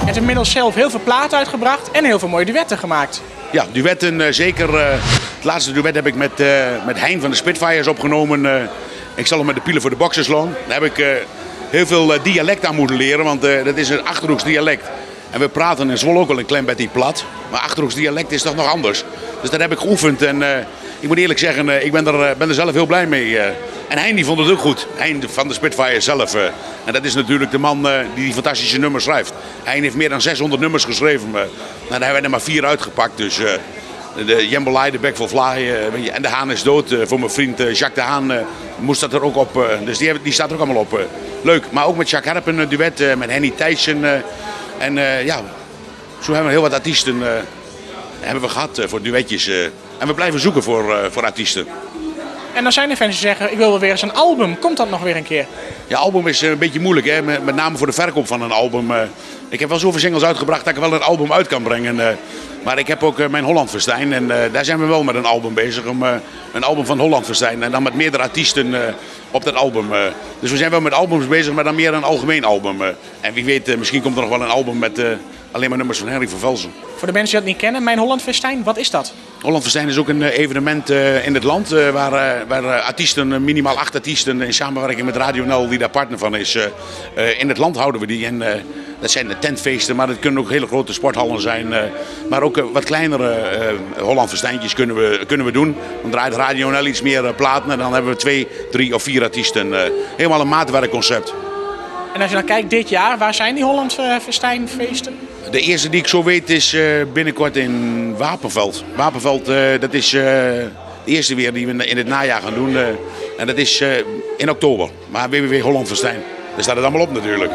Je hebt inmiddels zelf heel veel platen uitgebracht en heel veel mooie duetten gemaakt. Ja, duetten zeker. Het laatste duet heb ik met Hein van de Spitfires opgenomen. Ik zal hem met de pielen voor de boxers slaan. Daar heb ik heel veel dialect aan moeten leren, want dat is een Achterhoeks dialect. En we praten in Zwolle ook wel een klein beetje plat. Maar Achterhoeks dialect is toch nog anders. Dus dat heb ik geoefend en ik moet eerlijk zeggen, ik ben er zelf heel blij mee. En Hein die vond het ook goed. Hein van de Spitfire zelf. En dat is natuurlijk de man die fantastische nummers schrijft. Hein heeft meer dan 600 nummers geschreven. Nou, daar hebben wij er maar 4 uitgepakt. Dus de Jambalaya, de Back for Fly en de Haan is dood. Voor mijn vriend Jacques de Haan moest dat er ook op. Dus die staat er ook allemaal op. Leuk. Maar ook met Jacques Herp een duet, met Henny Thijssen. En ja, zo hebben we heel wat artiesten hebben we gehad voor duetjes. En we blijven zoeken voor artiesten. En dan zijn er fans die zeggen, ik wil wel weer eens een album. Komt dat nog weer een keer? Ja, album is een beetje moeilijk, hè? Met name voor de verkoop van een album. Ik heb wel zoveel singles uitgebracht dat ik wel een album uit kan brengen. Maar ik heb ook mijn Holland Festijn en daar zijn we wel met een album bezig. Een album van Holland Festijn en dan met meerdere artiesten op dat album. Dus we zijn wel met albums bezig, maar dan meer een algemeen album. En wie weet, misschien komt er nog wel een album met alleen maar nummers van Henry van Velzen. Voor de mensen die dat niet kennen, Mijn Holland Festijn, wat is dat? Holland Festijn is ook een evenement in het land waar artiesten, minimaal 8 artiesten in samenwerking met Radio NL, die daar partner van is, in het land houden we die. En dat zijn de tentfeesten, maar dat kunnen ook hele grote sporthallen zijn. Maar ook wat kleinere Holland Festijntjes kunnen we doen. Dan draait Radio NL iets meer platen en dan hebben we 2, 3 of 4 artiesten. Helemaal een maatwerkconcept. En als je dan kijkt dit jaar, waar zijn die Holland Festijnfeesten? De eerste die ik zo weet is binnenkort in Wapenveld. Wapenveld, dat is de eerste weer die we in het najaar gaan doen. En dat is in oktober. Maar www Holland Festijn. Daar staat het allemaal op natuurlijk.